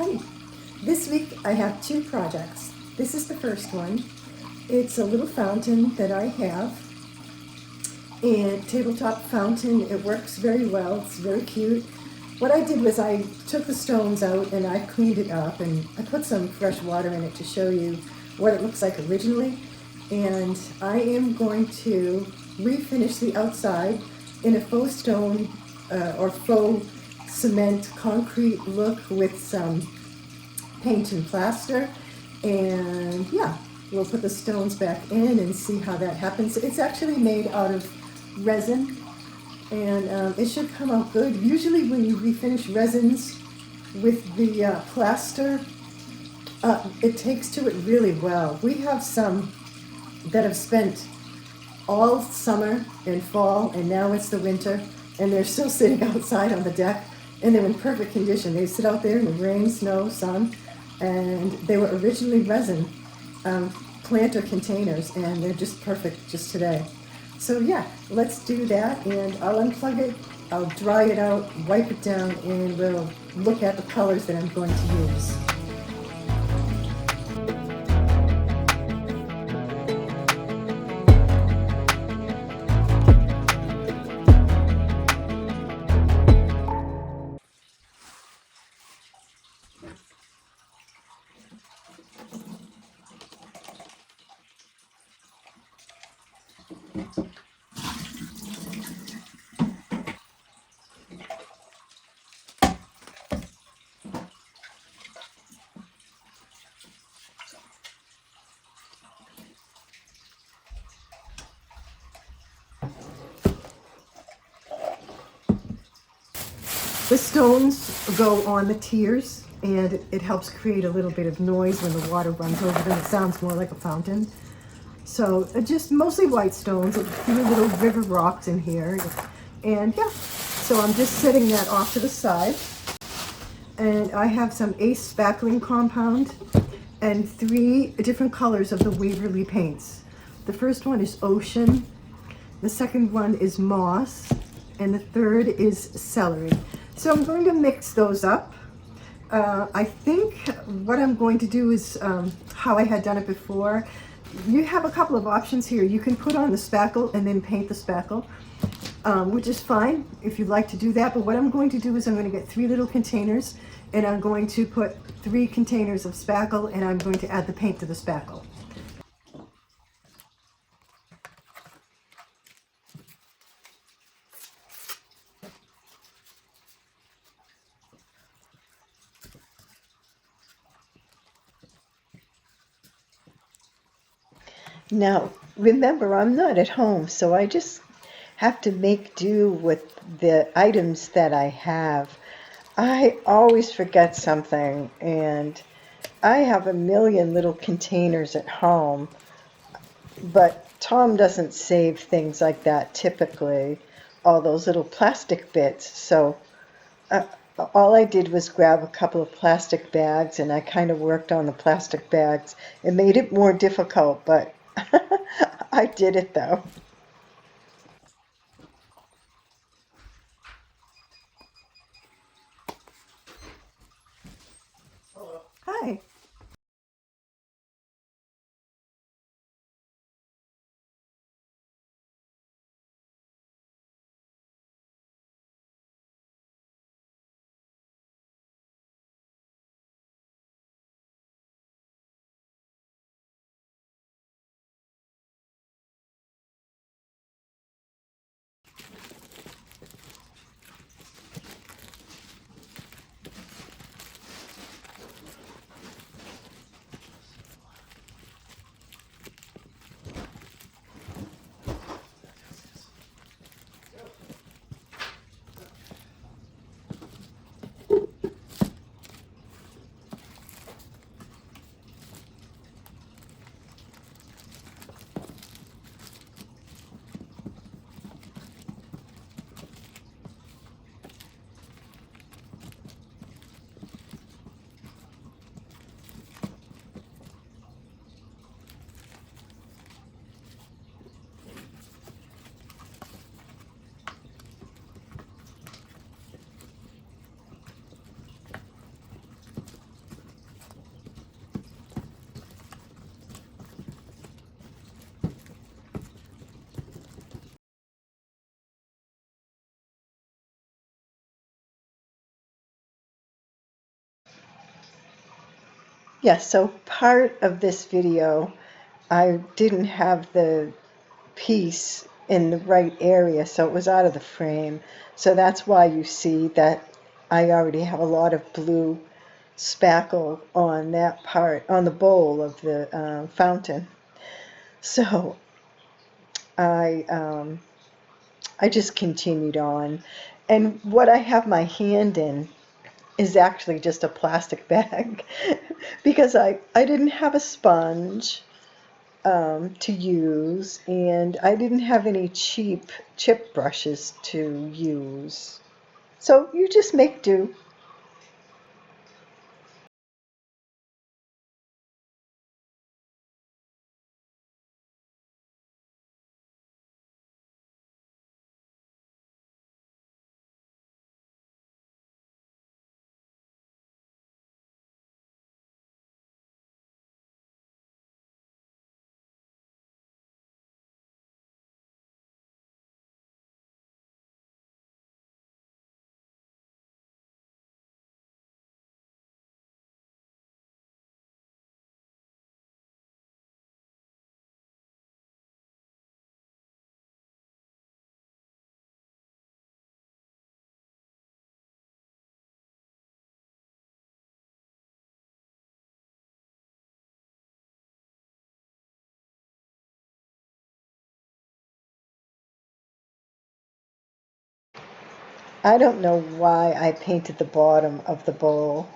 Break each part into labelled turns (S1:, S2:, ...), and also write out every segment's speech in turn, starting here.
S1: Hi. This week I have two projects. This is the first one. It's a little fountain that I have, and tabletop fountain. It works very well. It's very cute. What I did was I took the stones out and I cleaned it up, and I put some fresh water in it to show you what it looks like originally. And I am going to refinish the outside in a faux stone or faux cement concrete look with some paint and plaster. And yeah, we'll put the stones back in and see how that happens. It's actually made out of resin, and it should come out good. Usually when you refinish resins with the plaster, it takes to it really well. We have some that have spent all summer and fall, and now it's the winter, and they're still sitting outside on the deck, and they're in perfect condition. They sit out there in the rain, snow, sun, and they were originally resin planter containers, and they're just perfect just today. So yeah, let's do that, and I'll unplug it, I'll dry it out, wipe it down, and we'll look at the colors that I'm going to use. The stones go on the tiers, and it helps create a little bit of noise when the water runs over them. It sounds more like a fountain. So just mostly white stones, a few little river rocks in here. And yeah, so I'm just setting that off to the side. And I have some Ace spackling compound and 3 different colors of the Waverly paints. The first one is Ocean, the second one is Moss, and the third is Celery. So I'm going to mix those up. I think what I'm going to do is how I had done it before. You have a couple of options here. You can put on the spackle and then paint the spackle, which is fine if you'd like to do that. But what I'm going to do is I'm going to get 3 little containers, and I'm going to put 3 containers of spackle, and I'm going to add the paint to the spackle. Now, remember, I'm not at home, so I just have to make do with the items that I have. I always forget something, and I have a million little containers at home, but Tom doesn't save things like that typically, all those little plastic bits. So uh, all I did was grab a couple of plastic bags, and I kind of worked on the plastic bags. It made it more difficult, but I did it though. Hi. Yeah, so part of this video, I didn't have the piece in the right area, so it was out of the frame. So that's why you see that I already have a lot of blue spackle on that part, on the bowl of the fountain. So I I just continued on. And what I have my hand in is actually just a plastic bag because I didn't have a sponge to use, and I didn't have any cheap chip brushes to use. So you just make do. I don't know why I painted the bottom of the bowl.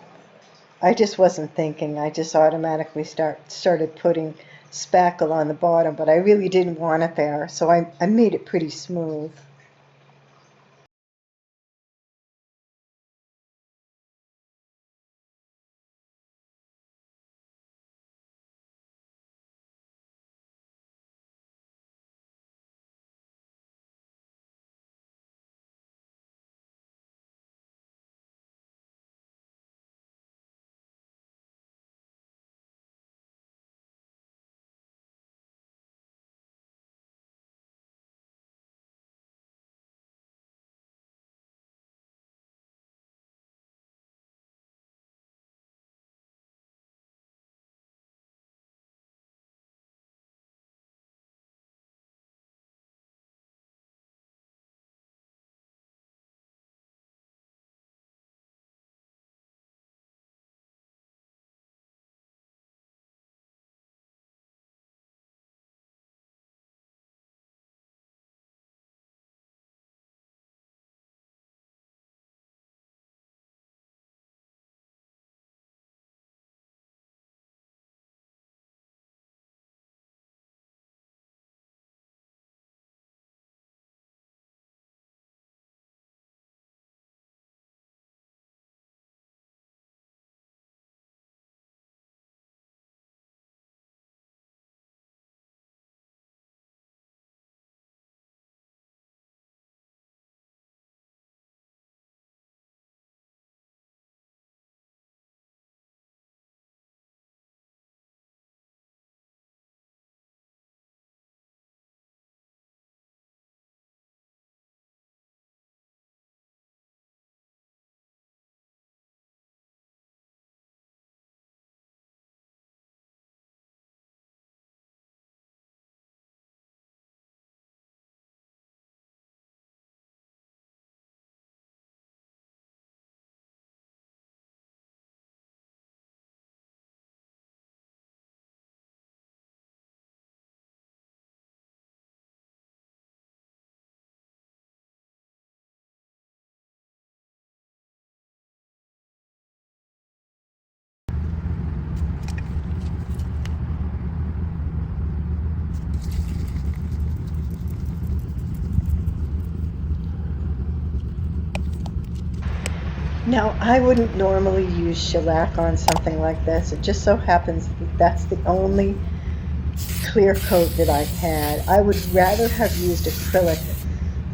S1: I just wasn't thinking. I just automatically started putting spackle on the bottom, but I really didn't want it there, so I made it pretty smooth. Now, I wouldn't normally use shellac on something like this. It just so happens that that's the only clear coat that I've had. I would rather have used acrylic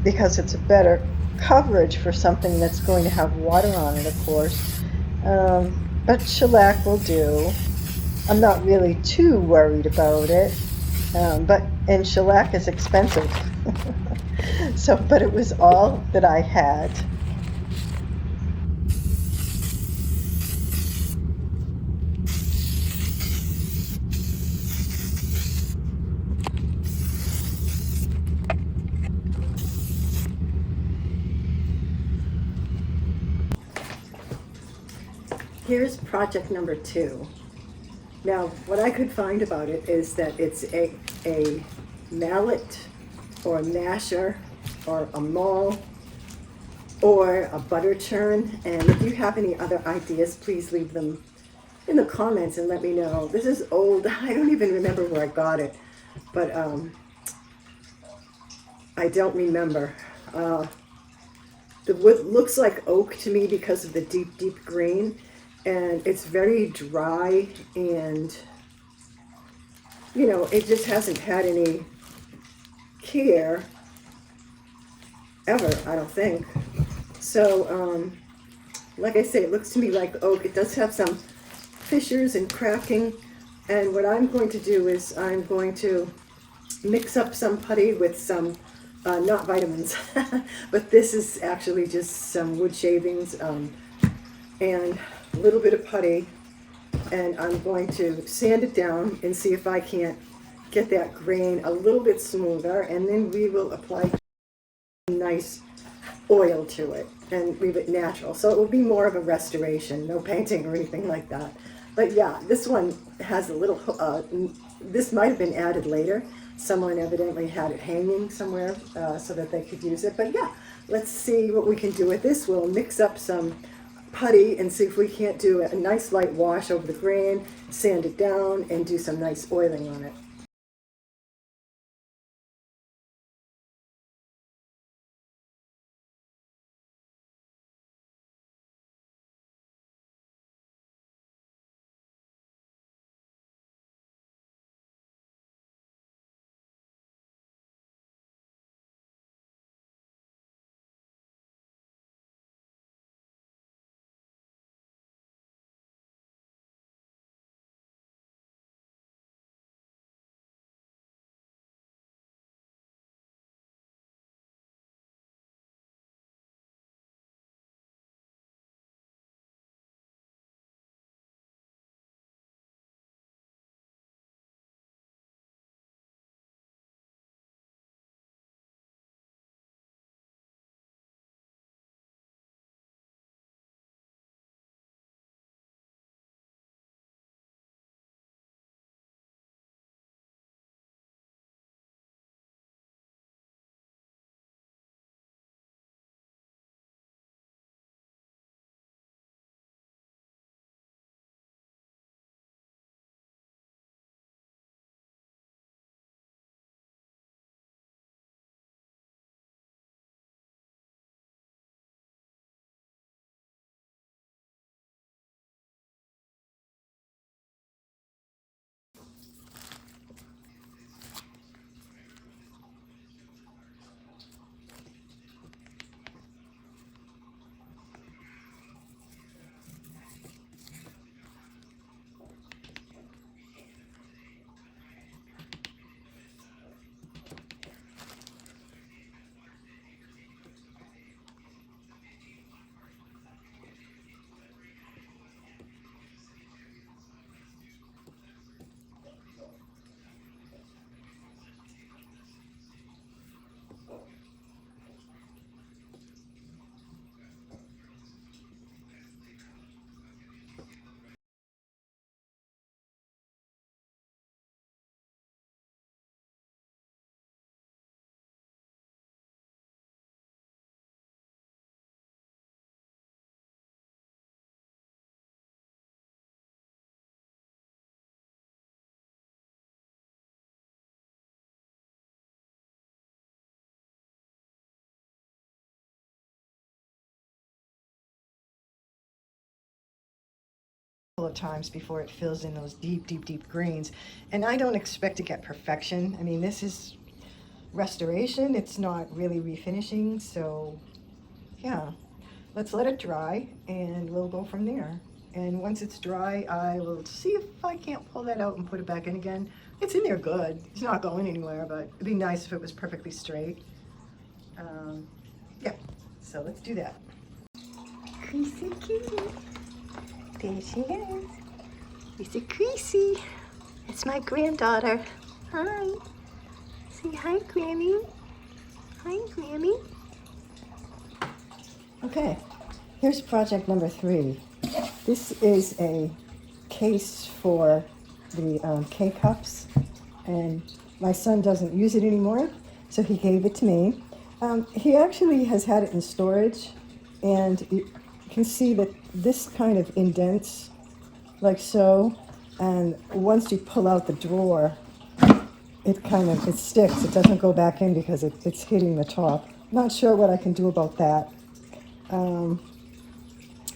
S1: because it's a better coverage for something that's going to have water on it, of course. But shellac will do. I'm not really too worried about it. And shellac is expensive. But it was all that I had. here's project number 2. Now, what I could find about it is that it's a mallet or a masher or a maul or a butter churn. And if you have any other ideas, please leave them in the comments and let me know. This is old. I don't even remember where I got it, but I don't remember. The wood looks like oak to me because of the deep, deep green, and it's very dry, and you know, it just hasn't had any care ever, I don't think. So, like I say, it looks to me like oak. It does have some fissures and cracking, and what I'm going to do is I'm going to mix up some putty with some, not vitamins, but this is actually just some wood shavings and a little bit of putty, and I'm going to sand it down and see if I can't get that grain a little bit smoother, and then we will apply nice oil to it and leave it natural. So it will be more of a restoration, no painting or anything like that. But yeah, this one has a little, this might have been added later. Someone evidently had it hanging somewhere so that they could use it. But yeah, let's see what we can do with this. We'll mix up some putty and see if we can't do a nice light wash over the grain, sand it down, and do some nice oiling on it. Of times before it fills in those deep, deep, deep grains. And I don't expect to get perfection. I mean, this is restoration. It's not really refinishing. So yeah, let's let it dry and we'll go from there. And once it's dry, I will see if I can't pull that out and put it back in again. It's in there good. It's not going anywhere, but it'd be nice if it was perfectly straight. Yeah, so let's do that. Creasy kitty. There she is. It's a Creasy. It's my granddaughter. Hi. Say hi, Grammy. Hi, Grammy. Okay, here's project number 3. This is a case for the K-cups, and my son doesn't use it anymore, so he gave it to me. He actually has had it in storage, and you can see that this kind of indents like so, and once you pull out the drawer, it sticks. It doesn't go back in because it's hitting the top. Not sure what I can do about that,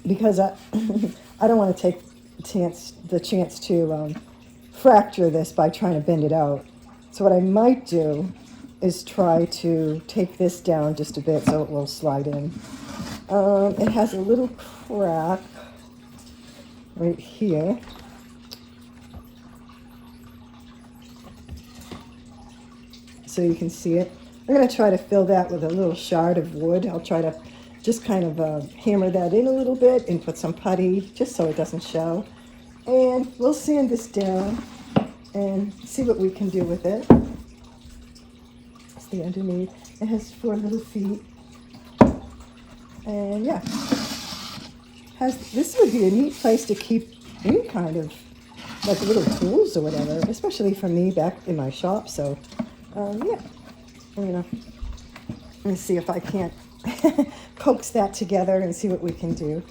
S1: because I I don't want to take the chance to fracture this by trying to bend it out. So what I might do is try to take this down just a bit so it will slide in. It has a little crack right here. So you can see it. I'm going to try to fill that with a little shard of wood. I'll try to just kind of hammer that in a little bit and put some putty just so it doesn't show. And we'll sand this down and see what we can do with it. It's the underneath. It has 4 little feet. And yeah, this would be a neat place to keep any kind of like little tools or whatever, especially for me back in my shop. So yeah, let me see if I can't coax that together and see what we can do.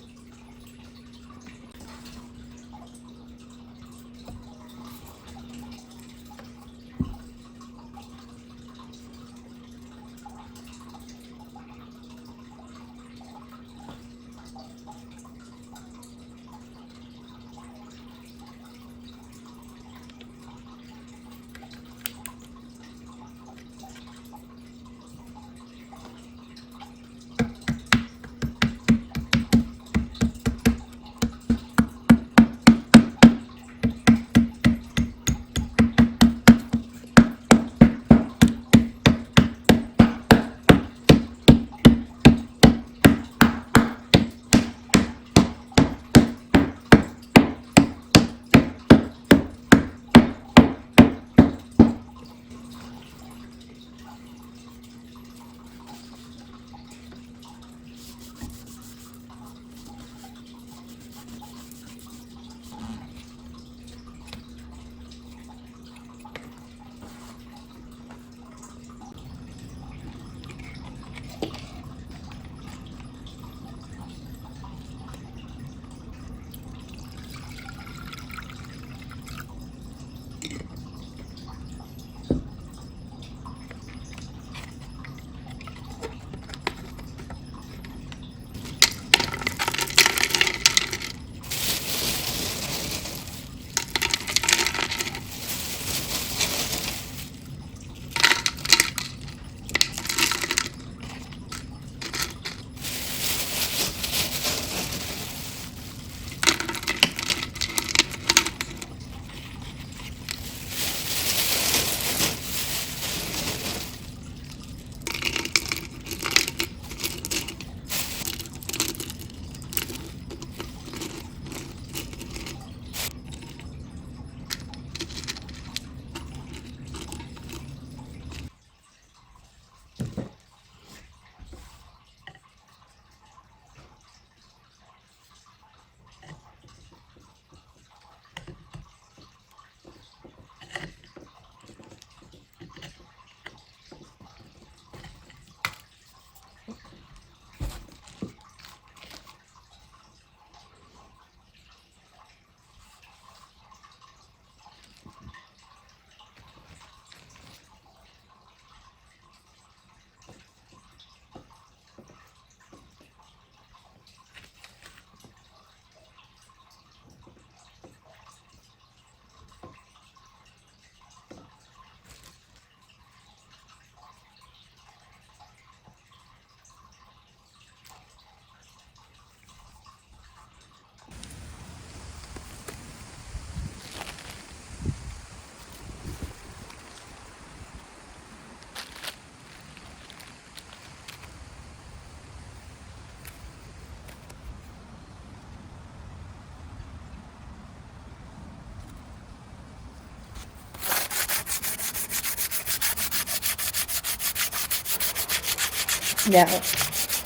S1: Now,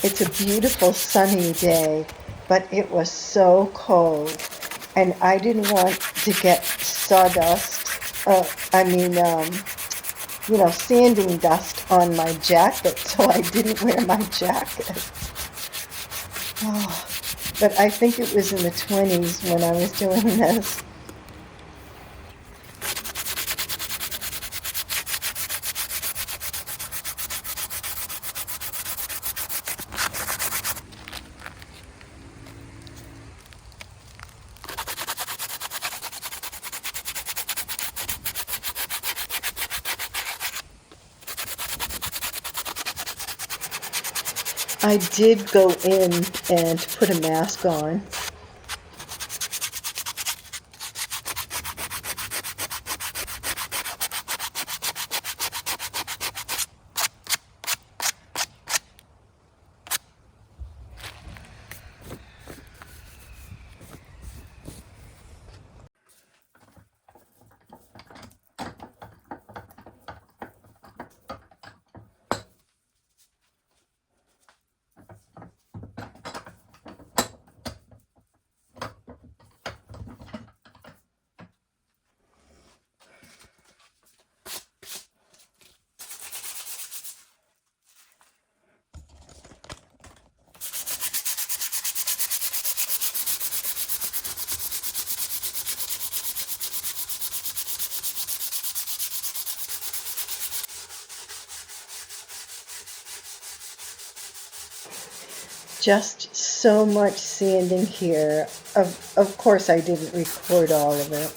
S1: it's a beautiful sunny day, but it was so cold, and I didn't want to get sawdust, sanding dust on my jacket, so I didn't wear my jacket. Oh, but I think it was in the 20s when I was doing this. I did go in and put a mask on. Just so much sanding here. Of course, I didn't record all of it.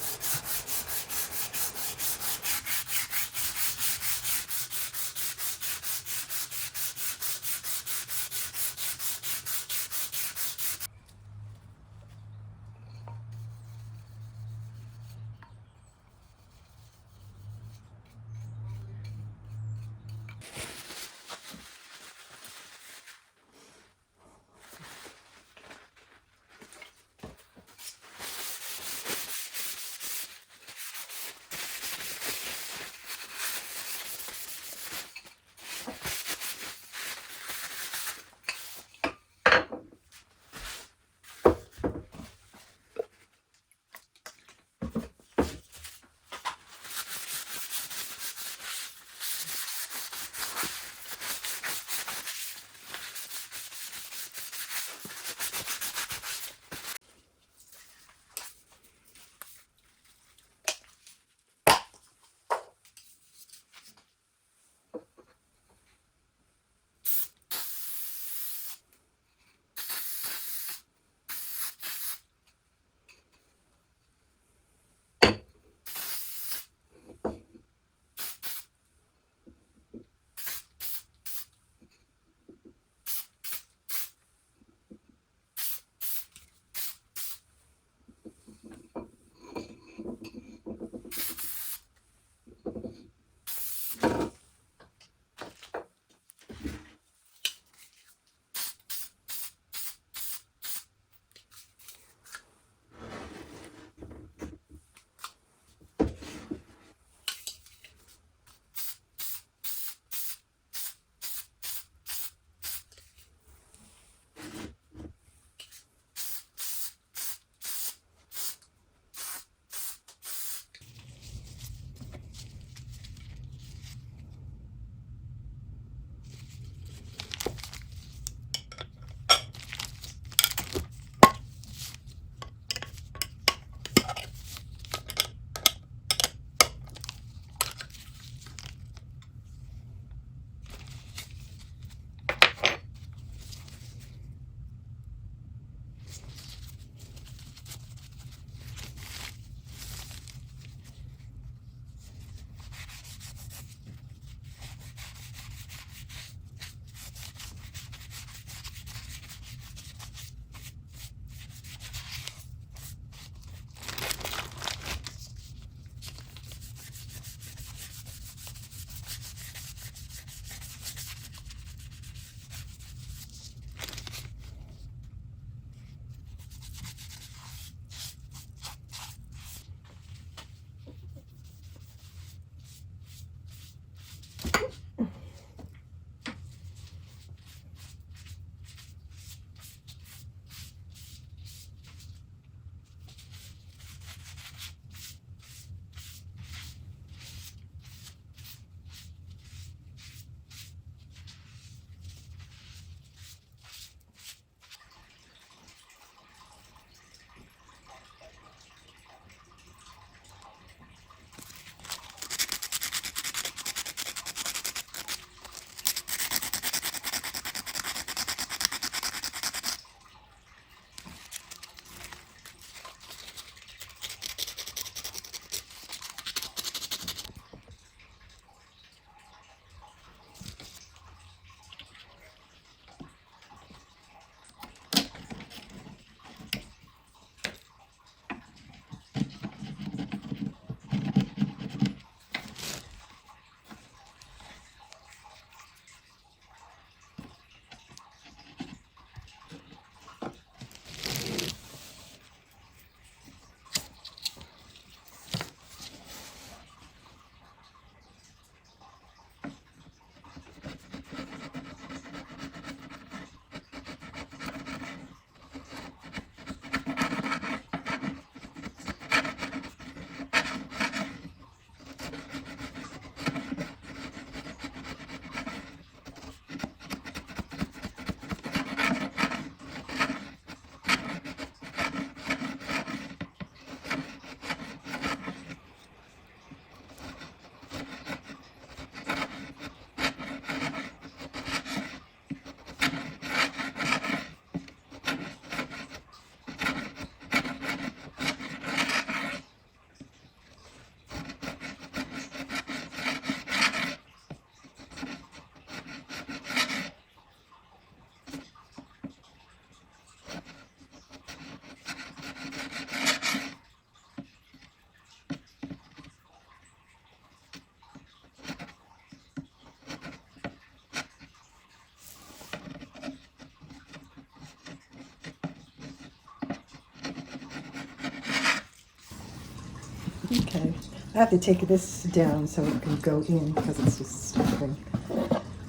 S1: Okay, I have to take this down so it can go in because it's just slipping.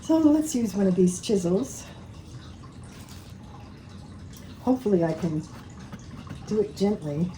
S1: So let's use one of these chisels. Hopefully I can do it gently.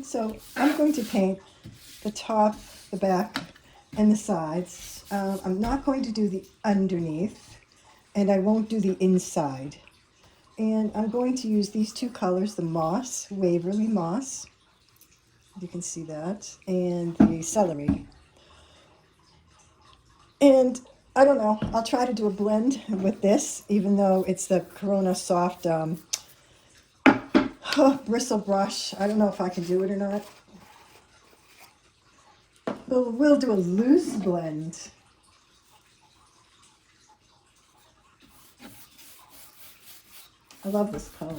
S1: So I'm going to paint the top, the back, and the sides. I'm not going to do the underneath, and I won't do the inside. And I'm going to use these two colors, the moss, Waverly moss, you can see that, and the celery. And I don't know, I'll try to do a blend with this, even though it's the Corona Soft bristle brush. I don't know if I can do it or not. But we'll do a loose blend. I love this color.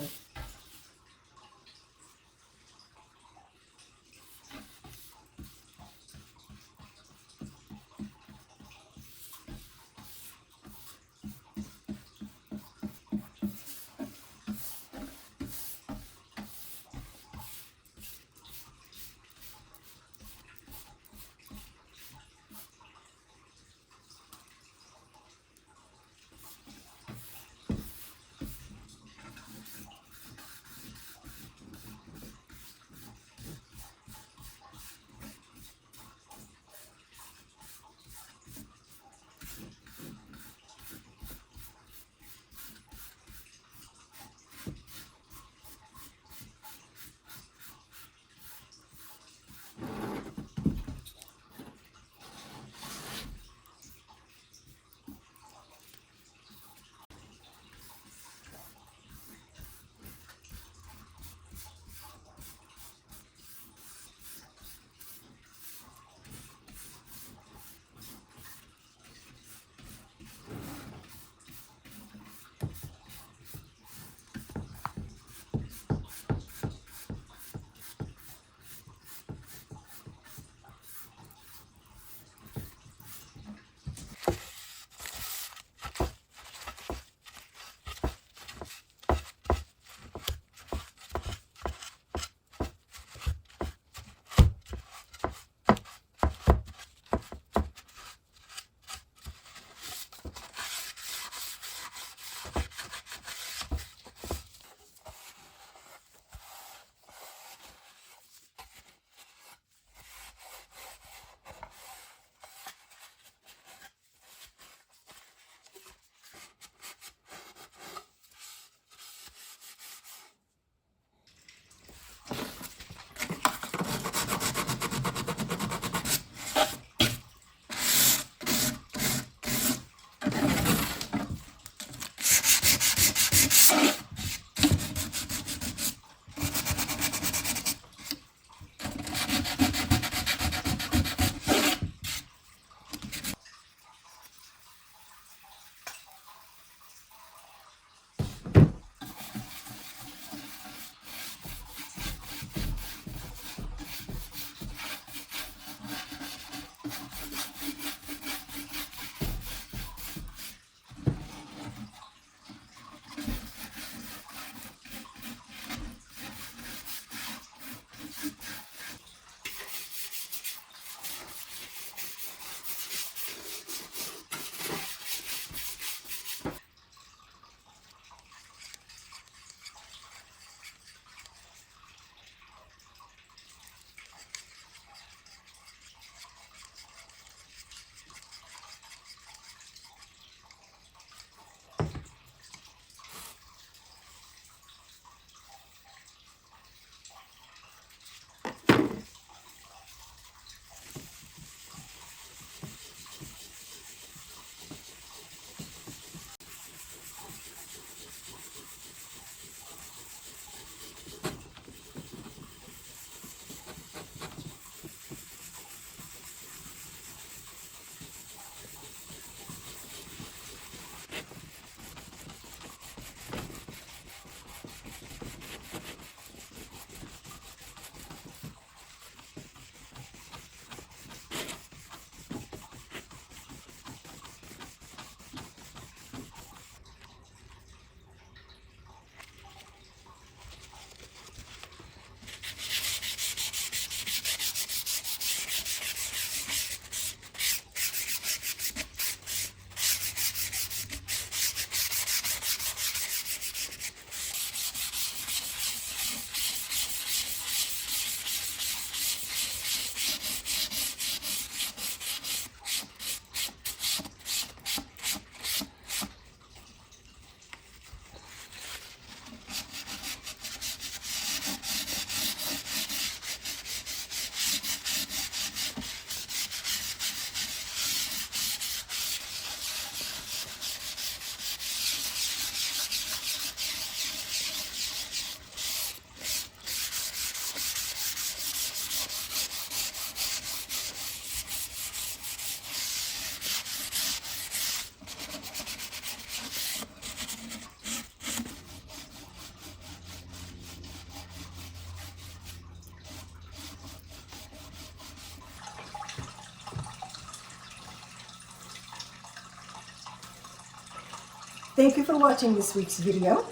S1: Thank you for watching this week's video.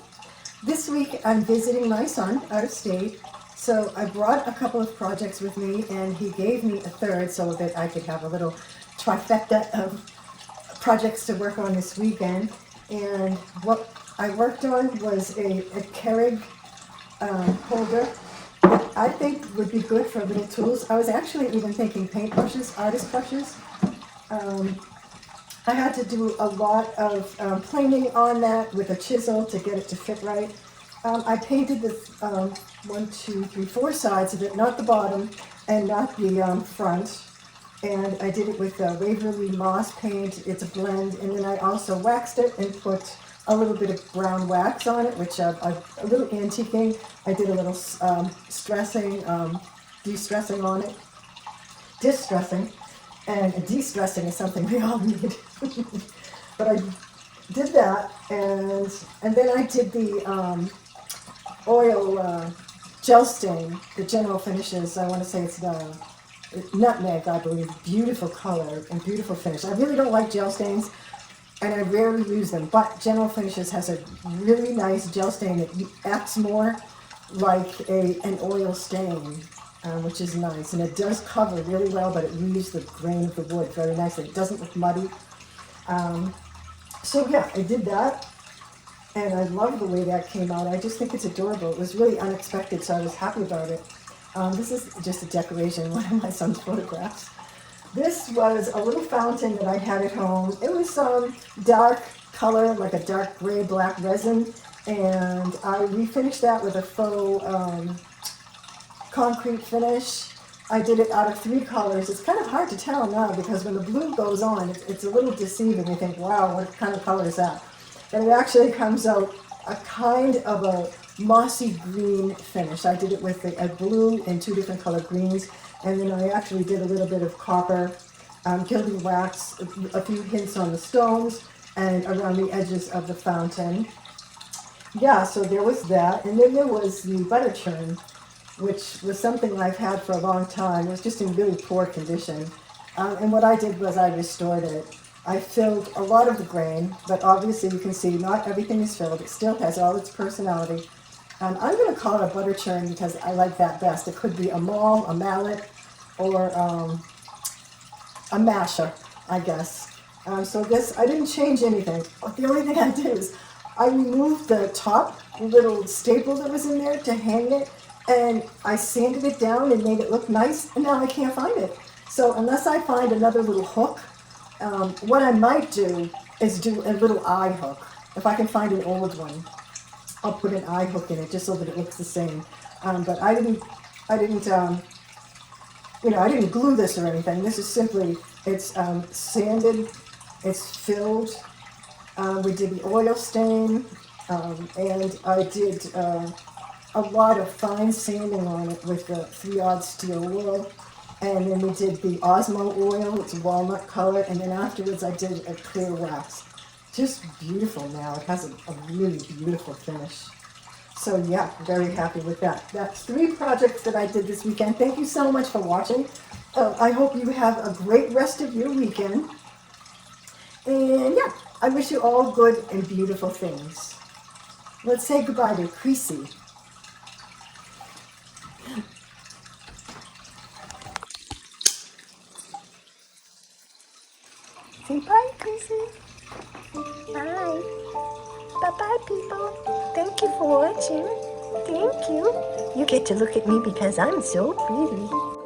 S1: This week I'm visiting my son out of state, so I brought a couple of projects with me and he gave me a third so that I could have a little trifecta of projects to work on this weekend. And what I worked on was a Keurig holder that I think would be good for little tools. I was actually even thinking paintbrushes, artist brushes. I had to do a lot of planing on that with a chisel to get it to fit right. I painted the 4 sides of it, not the bottom and not the front. And I did it with Waverly moss paint. It's a blend. And then I also waxed it and put a little bit of brown wax on it, which a little antiquing. I did a little stressing, de-stressing on it. Distressing. And de-stressing is something we all need. But I did that, and then I did the oil gel stain, the General Finishes. I want to say it's the Nutmeg, I believe. Beautiful color and beautiful finish. I really don't like gel stains, and I rarely use them, but General Finishes has a really nice gel stain that acts more like an oil stain. Which is nice, and it does cover really well, but it leaves the grain of the wood very nicely. It doesn't look muddy. So yeah, I did that, and I love the way that came out. I just think it's adorable. It was really unexpected, so I was happy about it. This is just a decoration, one of my son's photographs. This was a little fountain that I had at home. It was some dark color, like a dark gray black resin, and I refinished that with a faux concrete finish. I did it out of 3 colors. It's kind of hard to tell now because when the blue goes on, it's a little deceiving. You think, wow, what kind of color is that? And it actually comes out a kind of a mossy green finish. I did it with a blue and 2 different color greens, and then I actually did a little bit of copper, gilding wax, a few hints on the stones, and around the edges of the fountain. Yeah, so there was that, and then there was the butter churn, which was something I've had for a long time. It was just in really poor condition. And what I did was I restored it. I filled a lot of the grain, but obviously you can see not everything is filled. It still has all its personality. I'm going to call it a butter churn because I like that best. It could be a maul, a mallet, or a masher, I guess. So this, I didn't change anything. The only thing I did is I removed the top little staple that was in there to hang it, and I sanded it down and made it look nice, and now I can't find it. So unless I find another little hook, what I might do is do a little eye hook. If I can find an old one, I'll put an eye hook in it just so that it looks the same. But I didn't glue this or anything. This is simply, it's sanded, it's filled. We did the oil stain, and I did a lot of fine sanding on it with the 3/0 steel wool, and then we did the Osmol Oil. It's walnut color, and then afterwards I did a clear wax. Just beautiful now. It has a really beautiful finish. So yeah, very happy with that. That's 3 projects that I did this weekend. Thank you so much for watching. I hope you have a great rest of your weekend, and yeah, I wish you all good and beautiful things. Let's say goodbye to Creasy. Say bye, Creasy. Bye. Bye-bye, people. Thank you for watching. Thank you. You get to look at me because I'm so pretty.